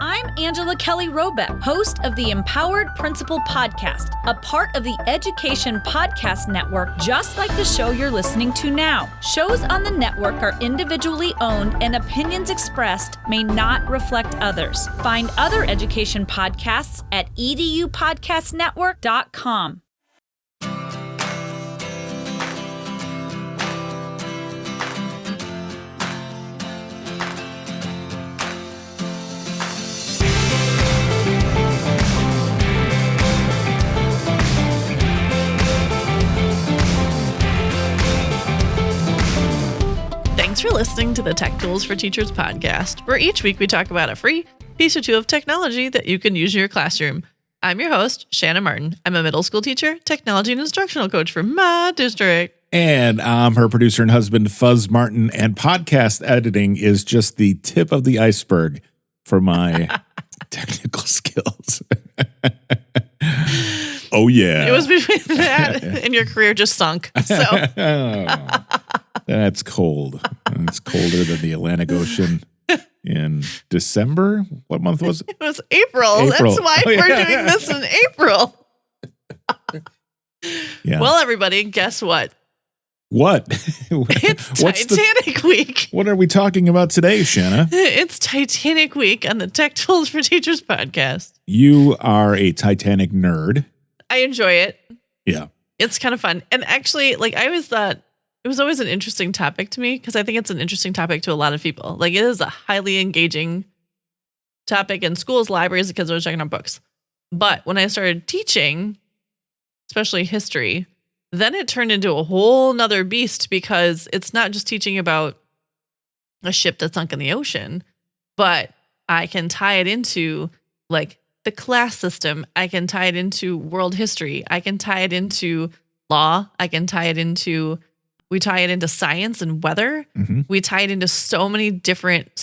I'm Angela Kelly Robeck, host of the Empowered Principal Podcast, a part of the Education Podcast Network, just like the show you're listening to now. Shows on the network are individually owned and opinions expressed may not reflect others. Find other education podcasts at edupodcastnetwork.com. Thanks for listening to the Tech Tools for Teachers podcast, where each week we talk about a free piece or two of technology that you can use in your classroom. I'm your host, Shanna Martin. I'm a middle school teacher, technology and instructional coach for my district. And I'm her producer and husband, Fuzz Martin, and podcast editing is just the tip of the iceberg for my technical skills. Oh, yeah. It was between that and your career just sunk. So that's cold. It's colder than the Atlantic Ocean in December. What month was it? It was April. That's why we're doing this in April. Yeah. Well, everybody, guess what? What? It's Titanic Week. What are we talking about today, Shanna? It's Titanic Week on the Tech Tools for Teachers podcast. You are a Titanic nerd. I enjoy it. Yeah. It's kind of fun. And actually, like, I always thought it was always an interesting topic to me because I think it's an interesting topic to a lot of people. Like, it is a highly engaging topic in schools, libraries, because I was checking out books. But when I started teaching, especially history, then it turned into a whole nother beast because it's not just teaching about a ship that sunk in the ocean, but I can tie it into like the class system. I can tie it into world history. I can tie it into law. I can tie it into, we tie it into science and weather. Mm-hmm. We tie it into so many different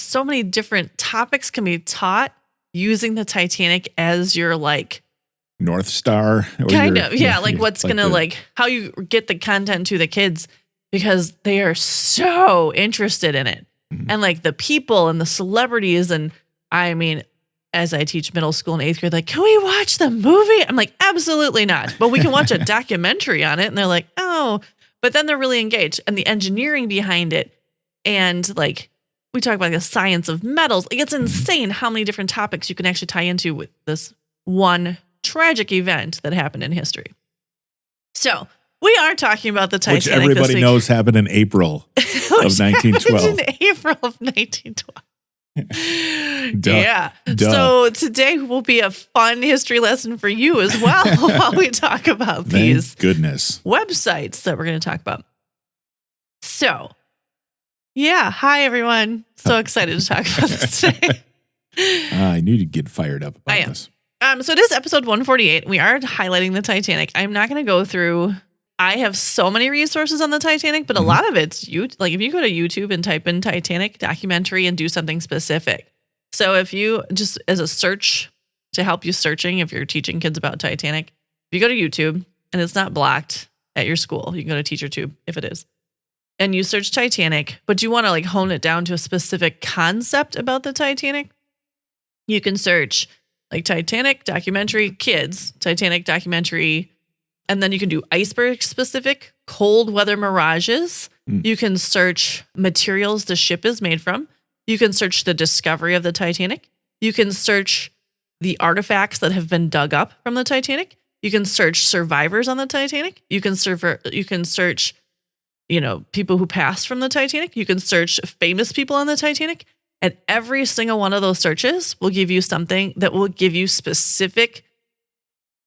topics can be taught using the Titanic as your like North Star. Kind of. Yeah. Like what's like going to like how you get the content to the kids because they are so interested in it. Mm-hmm. And like the people and the celebrities. And I mean, as I teach middle school and 8th grade, like, can we watch the movie? I'm like, absolutely not. But we can watch a documentary on it. And they're like, oh, but then they're really engaged and the engineering behind it. And like, we talk about the science of metals. Like, it's insane how many different topics you can actually tie into with this one tragic event that happened in history. So we are talking about the Titanic, which everybody knows happened in April of 1912. In April of 1912. Duh. Yeah. Duh. So today will be a fun history lesson for you as well while we talk about these goodness websites that we're going to talk about. So, yeah. Hi, everyone. So excited to talk about this today. I knew you'd get fired up about this. So it is episode 148. We are highlighting the Titanic. I'm not going to go through. I have so many resources on the Titanic, but a lot of it's like if you go to YouTube and type in Titanic documentary and do something specific. So if you just as a search to help you searching, if you're teaching kids about Titanic, if you go to YouTube and it's not blocked at your school, you can go to TeacherTube if it is, and you search Titanic, but you want to like hone it down to a specific concept about the Titanic, you can search like Titanic documentary kids, Titanic documentary, and then you can do iceberg specific cold weather mirages. You can search materials the ship is made from. You can search the discovery of the Titanic. You can search the artifacts that have been dug up from the Titanic. You can search survivors on the Titanic. You can search, people who passed from the Titanic. You can search famous people on the Titanic. And every single one of those searches will give you something that will give you specific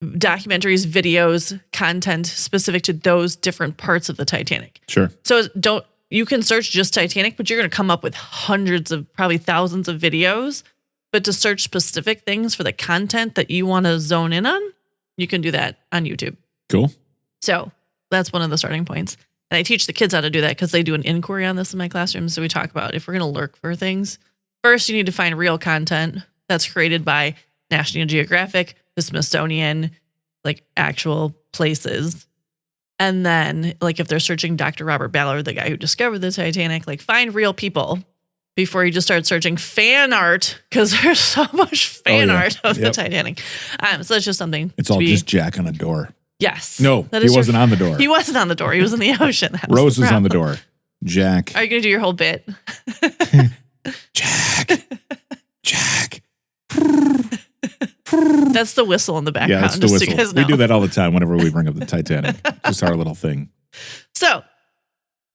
documentaries, videos, content specific to those different parts of the Titanic. Sure. So you can search just Titanic, but you're going to come up with hundreds of, probably thousands of videos. But to search specific things for the content that you want to zone in on, you can do that on YouTube. Cool. So that's one of the starting points. And I teach the kids how to do that because they do an inquiry on this in my classroom. So we talk about if we're going to lurk for things, first you need to find real content that's created by National Geographic, the Smithsonian, like actual places. And then like if they're searching Dr. Robert Ballard, the guy who discovered the Titanic, like find real people before you just start searching fan art, because there's so much fan art of the Titanic. So that's just something. It's all just Jack on a door. Yes. No, he wasn't on the door. He wasn't on the door. He was in the ocean. Rose was on the door. Jack. Are you going to do your whole bit? Jack. Jack. That's the whistle in the background. Yeah, that's the just whistle. So you guys know. We do that all the time whenever we bring up the Titanic. Just our little thing. So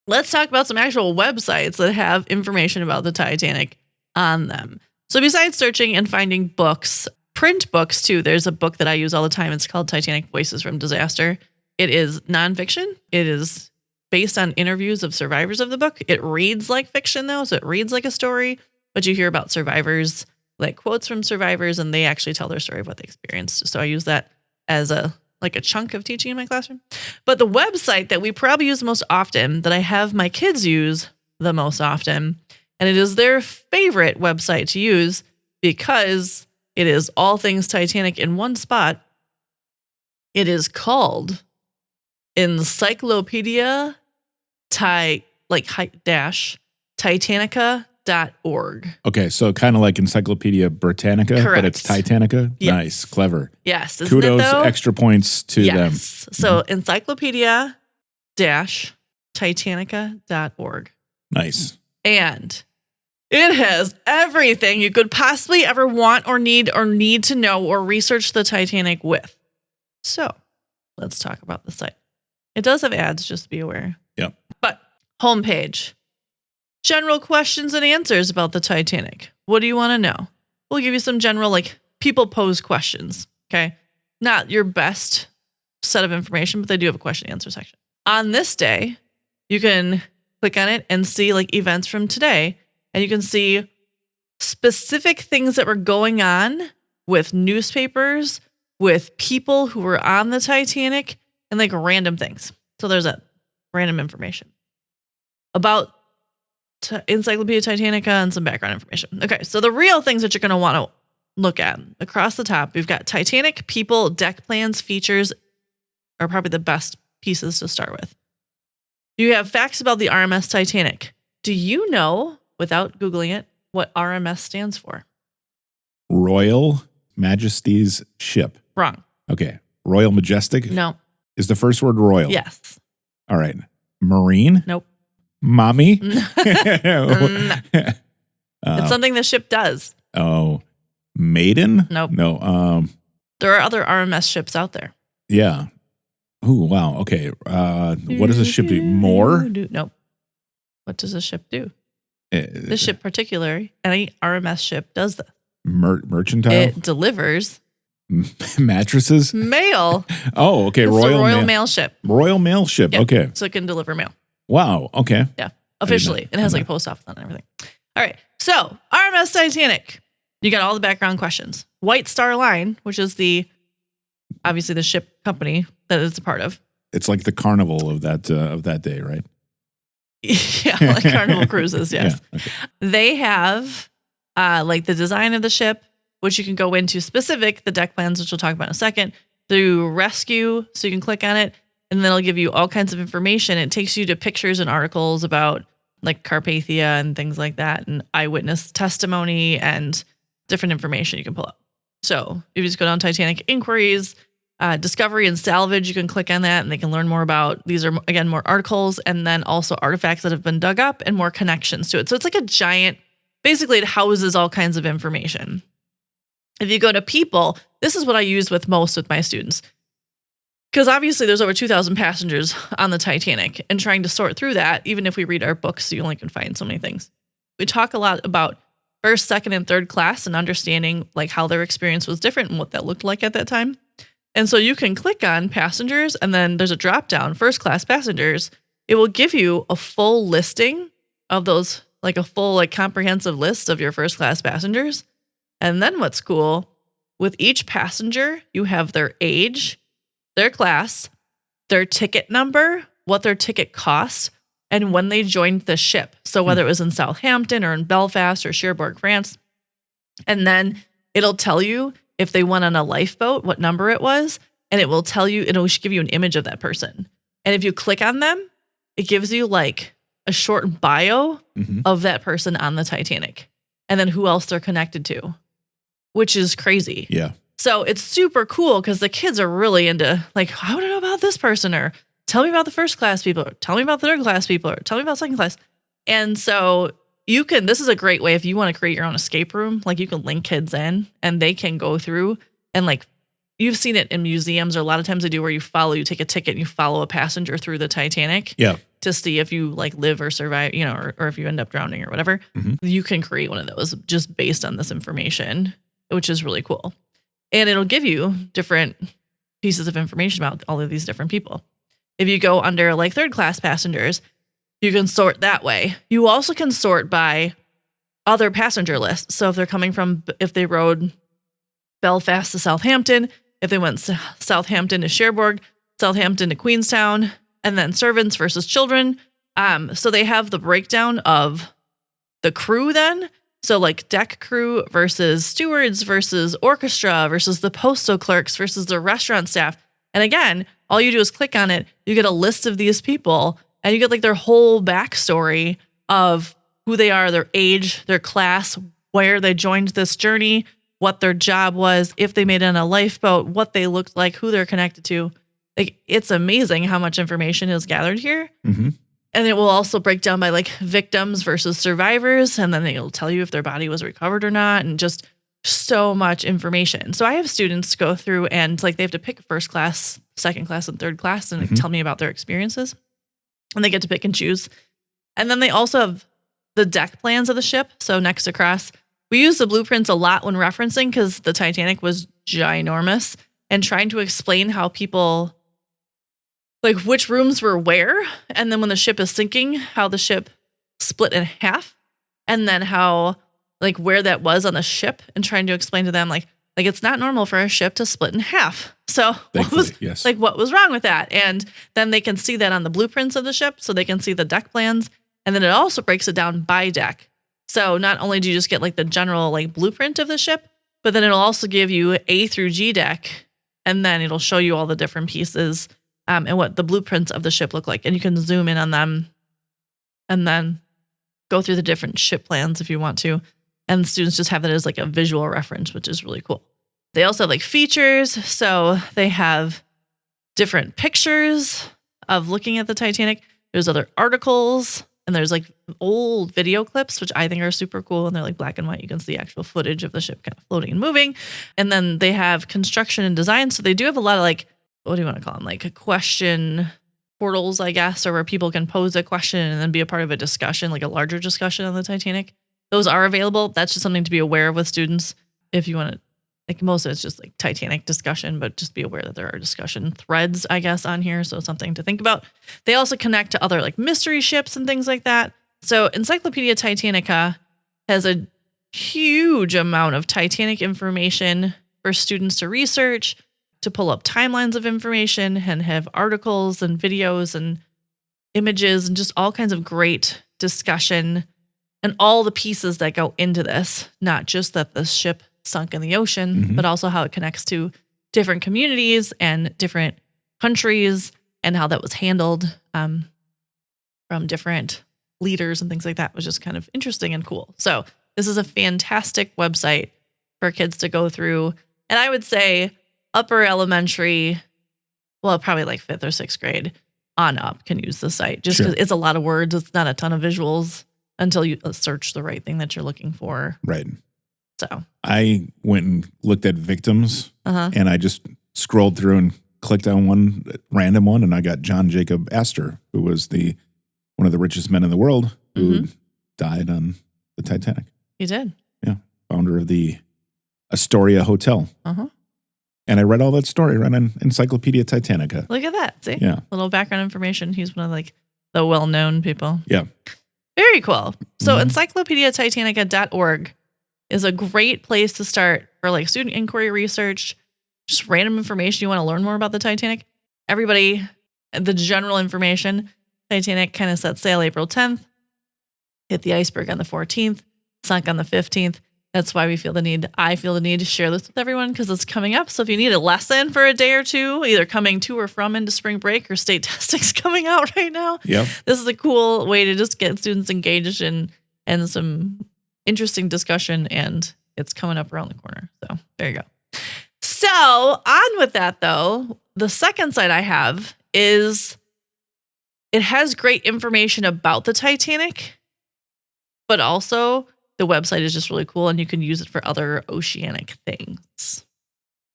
let's talk about some actual websites that have information about the Titanic on them. So besides searching and finding books, print books too, there's a book that I use all the time. It's called Titanic Voices from Disaster. It is nonfiction. It is based on interviews of survivors of the book. It reads like fiction though, so it reads like a story, but you hear about survivors, like quotes from survivors, and they actually tell their story of what they experienced. So I use that as a chunk of teaching in my classroom. But the website that we probably use the most often, that I have my kids use the most often, and it is their favorite website to use because it is all things Titanic in one spot. It is called Encyclopedia Titanica.org. Okay, so kind of like Encyclopedia Britannica, Correct. but it's Titanica. Yes. Nice, clever. Yes. Kudos, extra points to them. Yes. So encyclopedia-titanica.org. Nice. And it has everything you could possibly ever want or need to know or research the Titanic with. So let's talk about the site. It does have ads, just to be aware. Yep. But homepage. General questions and answers about the Titanic. What do you want to know? We'll give you some general, like, people pose questions, okay? Not your best set of information, but they do have a question and answer section. On this day, you can click on it and see, like, events from today, and you can see specific things that were going on with newspapers, with people who were on the Titanic, and, like, random things. So there's that random information about Encyclopedia Titanica and some background information. Okay, so the real things that you're going to want to look at across the top, we've got Titanic, people, deck plans, features are probably the best pieces to start with. You have facts about the RMS Titanic. Do you know, without Googling it, what RMS stands for? Royal Majesty's Ship. Wrong. Okay. Royal Majestic? No. Is the first word royal? Yes. All right. Marine? Nope. Mommy? It's something the ship does. Oh, maiden? Nope. No. There are other RMS ships out there. Yeah. Ooh, wow. Okay. What does a ship do? More? Nope. What does a ship do? This ship particularly, any RMS ship does that. Mercantile? It delivers mattresses? mail. Oh, okay. It's Royal a Royal Mail ship. Royal Mail ship. Yep. Okay. So it can deliver mail. Wow. Okay. Yeah. Officially. It has like a post office on it and everything. All right. So RMS Titanic. You got all the background questions. White Star Line, which is obviously the ship company that it's a part of. It's like the carnival of that day, right? Yeah, like Carnival Cruises, yes. Yeah, okay. They have like the design of the ship, which you can go into specific, the deck plans, which we'll talk about in a second, through rescue, so you can click on it, and then it'll give you all kinds of information. It takes you to pictures and articles about like Carpathia and things like that, and eyewitness testimony and different information you can pull up. So if you just go down Titanic Inquiries, Discovery and Salvage, you can click on that and they can learn more about, these are again, more articles and then also artifacts that have been dug up and more connections to it. So it's like a giant, basically it houses all kinds of information. If you go to people, this is what I use with most with my students. Because obviously there's over 2,000 passengers on the Titanic, and trying to sort through that, even if we read our books, you only can find so many things. We talk a lot about first, second, and third class and understanding like how their experience was different and what that looked like at that time. And so you can click on passengers and then there's a drop down, first class passengers. It will give you a full listing of those, like a full, like comprehensive list of your first class passengers. And then what's cool, with each passenger, you have their age, their class, their ticket number, what their ticket cost, and when they joined the ship. So whether it was in Southampton or in Belfast or Cherbourg, France. And then it'll tell you if they went on a lifeboat, what number it was, and it will tell you, it'll give you an image of that person. And if you click on them, it gives you like a short bio Mhm. of that person on the Titanic and then who else they're connected to, which is crazy. Yeah. So it's super cool because the kids are really into like, I want to know about this person, or tell me about the first class people, or tell me about the third class people, or tell me about second class. And so this is a great way if you want to create your own escape room, like you can link kids in and they can go through and like, you've seen it in museums, or a lot of times they do where you take a ticket and you follow a passenger through the Titanic Yeah. to see if you like live or survive, or if you end up drowning or whatever. Mhm. You can create one of those just based on this information, which is really cool. And it'll give you different pieces of information about all of these different people. If you go under like third class passengers, you can sort that way. You also can sort by other passenger lists. So if they rode Belfast to Southampton, if they went Southampton to Cherbourg, Southampton to Queenstown, and then servants versus children. So they have the breakdown of the crew then. So like deck crew versus stewards versus orchestra versus the postal clerks versus the restaurant staff. And again, all you do is click on it. You get a list of these people and you get like their whole backstory of who they are, their age, their class, where they joined this journey, what their job was, if they made it on a lifeboat, what they looked like, who they're connected to. Like, it's amazing how much information is gathered here. Mm-hmm. And it will also break down by like victims versus survivors. And then it'll tell you if their body was recovered or not. And just so much information. So I have students go through and like they have to pick first class, second class, and third class and like, tell me about their experiences. And they get to pick and choose. And then they also have the deck plans of the ship. So next across, we use the blueprints a lot when referencing because the Titanic was ginormous, and trying to explain how people, like which rooms were where. And then when the ship is sinking, how the ship split in half. And then how, like where that was on the ship, and trying to explain to them like it's not normal for a ship to split in half. So what was wrong with that? And then they can see that on the blueprints of the ship. So they can see the deck plans. And then it also breaks it down by deck. So not only do you just get like the general like blueprint of the ship, but then it'll also give you A through G deck. And then it'll show you all the different pieces and what the blueprints of the ship look like. And you can zoom in on them and then go through the different ship plans if you want to. And students just have that as like a visual reference, which is really cool. They also have like features. So they have different pictures of looking at the Titanic. There's other articles, and there's like old video clips, which I think are super cool. And they're like black and white. You can see actual footage of the ship kind of floating and moving. And then they have construction and design. So they do have a lot of like, what do you want to call them? Like a question portals, I guess, or where people can pose a question and then be a part of a discussion, like a larger discussion on the Titanic. Those are available. That's just something to be aware of with students. If you want to, like most of it's just like Titanic discussion, but just be aware that there are discussion threads, I guess, on here. So something to think about. They also connect to other like mystery ships and things like that. So Encyclopedia Titanica has a huge amount of Titanic information for students to research, to pull up timelines of information, and have articles and videos and images and just all kinds of great discussion and all the pieces that go into this, not just that the ship sunk in the ocean, but also how it connects to different communities and different countries and how that was handled from different leaders and things like that. Was just kind of interesting and cool. So this is a fantastic website for kids to go through. And I would say upper elementary, well, probably like 5th or 6th grade on up can use the site just because it's a lot of words. It's not a ton of visuals until you search the right thing that you're looking for. Right. So I went and looked at victims and I just scrolled through and clicked on one random one, and I got John Jacob Astor, who was one of the richest men in the world who died on the Titanic. He did. Yeah. Founder of the Astoria Hotel. And I read all that story right on Encyclopedia Titanica. Look at that. See? Yeah. Little background information. He's one of like the well-known people. Yeah. Very cool. So encyclopediatitanica.org is a great place to start for like student inquiry research, just random information you want to learn more about the Titanic. Everybody, the general information, Titanic kind of set sail April 10th, hit the iceberg on the 14th, sunk on the 15th. That's why I feel the need to share this with everyone because it's coming up. So if you need a lesson for a day or two, either coming to or from into spring break or state testing's coming out right now. Yep. This is a cool way to just get students engaged and some interesting discussion, and it's coming up around the corner. So there you go. So on with that though, the second site I have is it has great information about the Titanic, but also the website is just really cool and you can use it for other oceanic things.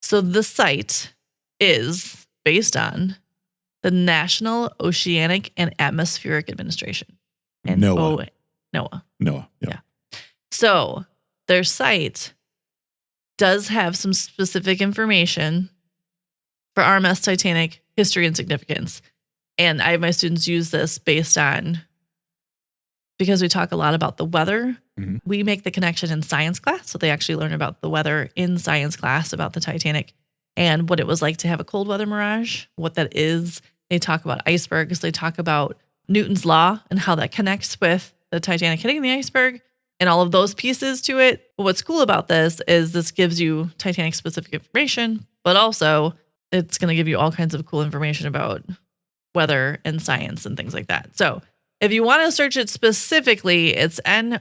So the site is based on the National Oceanic and Atmospheric Administration. And NOAA. NOAA. Yep. Yeah. So their site does have some specific information for RMS Titanic history and significance. And I have my students use this based on, because we talk a lot about the weather, we make the connection in science class. So they actually learn about the weather in science class about the Titanic and what it was like to have a cold weather mirage, what that is. They talk about icebergs. They talk about Newton's law and how that connects with the Titanic hitting the iceberg and all of those pieces to it. But what's cool about this is this gives you Titanic specific information, but also it's going to give you all kinds of cool information about weather and science and things like that. So if you want to search it specifically, it's NOAA.gov.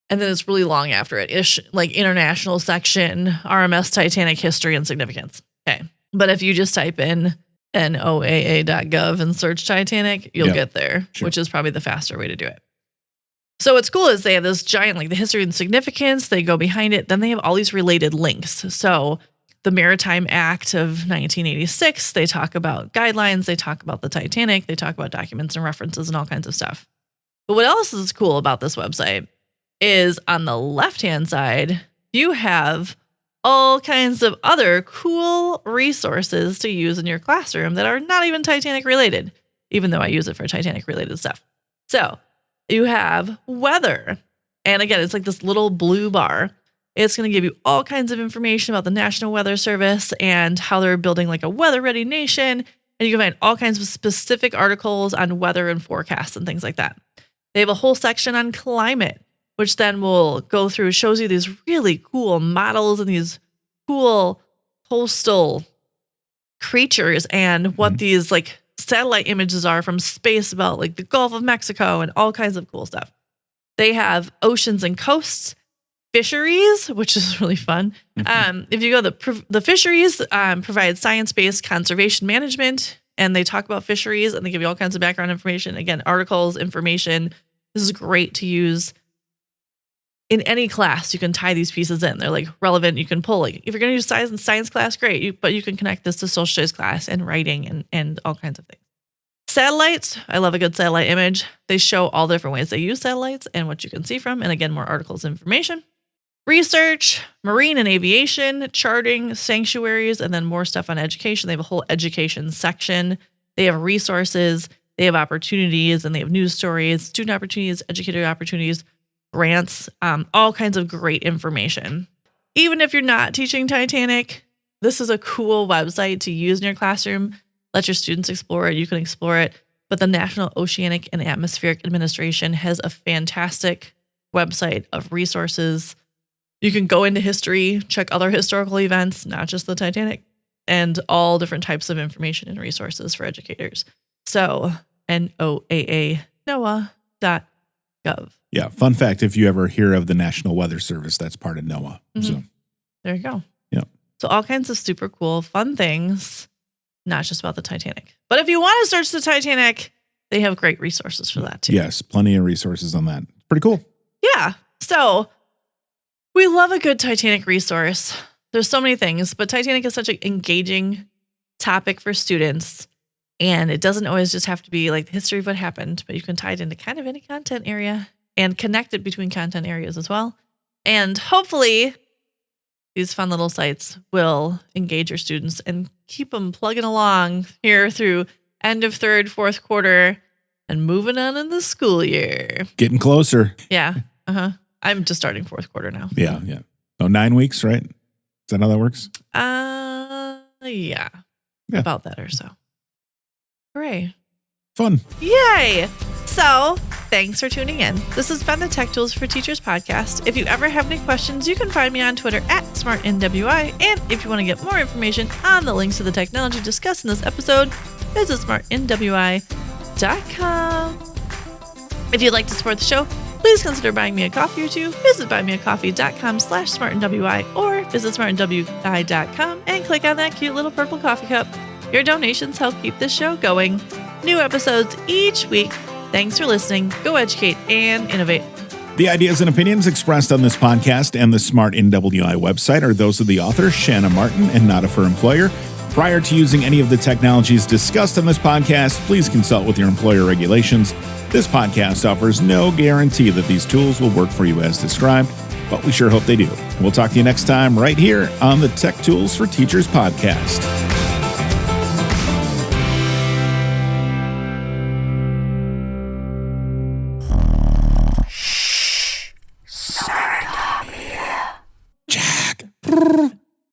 And then it's really long after it, like international section, RMS Titanic history and significance. Okay. But if you just type in NOAA.gov and search Titanic, you'll get there, which is probably the faster way to do it. So what's cool is they have this giant, like the history and significance, they go behind it. Then they have all these related links. So the Maritime Act of 1986, they talk about guidelines, they talk about the Titanic, they talk about documents and references and all kinds of stuff. But what else is cool about this website is on the left-hand side, you have all kinds of other cool resources to use in your classroom that are not even Titanic related, even though I use it for Titanic related stuff. So you have weather. And again, it's like this little blue bar. It's going to give you all kinds of information about the National Weather Service and how they're building like a weather-ready nation. And you can find all kinds of specific articles on weather and forecasts and things like that. They have a whole section on climate, which then will go through, shows you these really cool models and these cool coastal creatures and what these like satellite images are from space about like the Gulf of Mexico and all kinds of cool stuff. They have oceans and coasts, fisheries, which is really fun. If you go, the fisheries provide science-based conservation management, and they talk about fisheries, and they give you all kinds of background information. Again, articles, information. This is great to use in any class. You can tie these pieces in. They're like relevant. You can pull. Like if you're going to use science class, great. But you can connect this to social studies class and writing and all kinds of things. Satellites. I love a good satellite image. They show all different ways they use satellites and what you can see from. And again, more articles, information. Research, marine and aviation, charting, sanctuaries, and then more stuff on education. They have a whole education section. They have resources, they have opportunities, and they have news stories, student opportunities, educator opportunities, grants, all kinds of great information. Even if you're not teaching Titanic, this is a cool website to use in your classroom. Let your students explore it. You can explore it. But the National Oceanic and Atmospheric Administration has a fantastic website of resources. You can go into history, check other historical events, not just the Titanic, and all different types of information and resources for educators. So NOAA, NOAA.gov. Yeah. Fun fact, if you ever hear of the National Weather Service, that's part of NOAA. So there you go. Yeah. So all kinds of super cool, fun things, not just about the Titanic. But if you want to search the Titanic, they have great resources for that too. Yes. Plenty of resources on that. Pretty cool. Yeah. So we love a good Titanic resource. There's so many things, but Titanic is such an engaging topic for students. And it doesn't always just have to be like the history of what happened, but you can tie it into kind of any content area and connect it between content areas as well. And hopefully these fun little sites will engage your students and keep them plugging along here through end of third, fourth quarter, and moving on in the school year. Getting closer. Yeah. I'm just starting fourth quarter now. Yeah. Oh, 9 weeks, right? Is that how that works? Yeah. About that or so. Hooray. Fun. Yay. So Thanks for tuning in. This has been the Tech Tools for Teachers podcast. If you ever have any questions, you can find me on Twitter at SmartNWI. And if you want to get more information on the links to the technology discussed in this episode, visit smartnwi.com. If you'd like to support the show, please consider buying me a coffee or two. Visit buymeacoffee.com/smartnwi or visit smartnwi.com and click on that cute little purple coffee cup. Your donations help keep this show going. New episodes each week. Thanks for listening. Go educate and innovate. The ideas and opinions expressed on this podcast and the Smart NWI website are those of the author, Shanna Martin, and not of her employer. Prior to using any of the technologies discussed on this podcast, please consult with your employer regulations. This podcast offers no guarantee that these tools will work for you as described, but we sure hope they do. We'll talk to you next time right here on the Tech Tools for Teachers podcast.